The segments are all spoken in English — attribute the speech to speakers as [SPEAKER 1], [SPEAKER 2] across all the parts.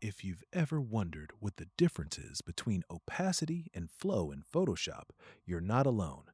[SPEAKER 1] If you've ever wondered what the difference is between opacity and flow in Photoshop, you're not alone.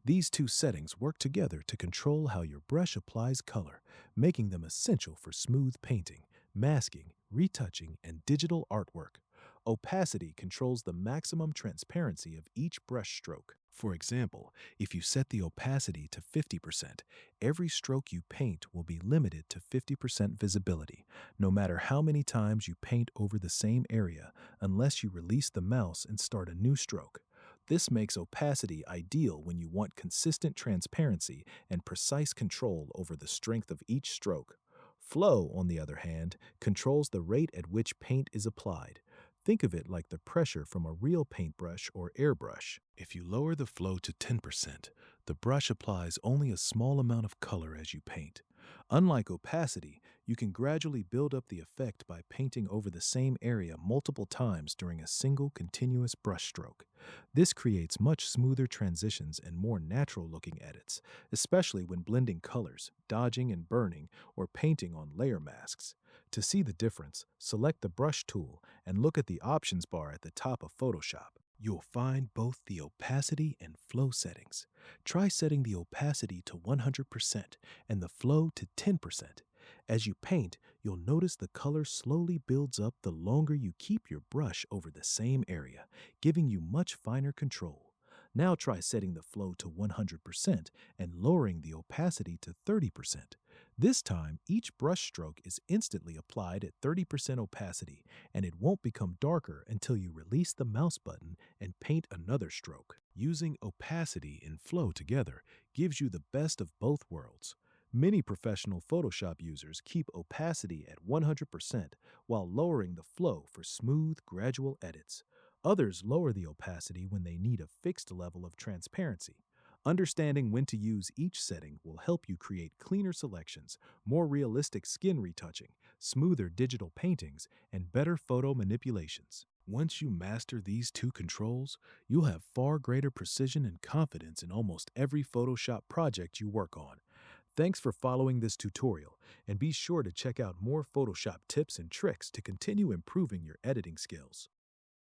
[SPEAKER 1] These two settings work together to control how your brush applies color, making them essential for smooth painting, masking, retouching, and digital artwork. Opacity controls the maximum transparency of each brush stroke. For example, if you set the opacity to 50%, every stroke you paint will be limited to 50% visibility, no matter how many times you paint over the same area, unless you release the mouse and start a new stroke. This makes opacity ideal when you want consistent transparency and precise control over the strength of each stroke. Flow, on the other hand, controls the rate at which paint is applied. Think of it like the pressure from a real paintbrush or airbrush. If you lower the flow to 10%, the brush applies only a small amount of color as you paint. Unlike opacity, you can gradually build up the effect by painting over the same area multiple times during a single continuous brushstroke. This creates much smoother transitions and more natural-looking edits, especially when blending colors, dodging and burning, or painting on layer masks. To see the difference, select the Brush tool and look at the options bar at the top of Photoshop. You'll find both the opacity and flow settings. Try setting the opacity to 100% and the flow to 10%. As you paint, you'll notice the color slowly builds up the longer you keep your brush over the same area, giving you much finer control. Now try setting the flow to 100% and lowering the opacity to 30%. This time, each brush stroke is instantly applied at 30% opacity, and it won't become darker until you release the mouse button and paint another stroke. Using opacity and flow together gives you the best of both worlds. Many professional Photoshop users keep opacity at 100% while lowering the flow for smooth, gradual edits. Others lower the opacity when they need a fixed level of transparency. Understanding when to use each setting will help you create cleaner selections, more realistic skin retouching, smoother digital paintings, and better photo manipulations. Once you master these two controls, you'll have far greater precision and confidence in almost every Photoshop project you work on. Thanks for following this tutorial, and be sure to check out more Photoshop tips and tricks to continue improving your editing skills.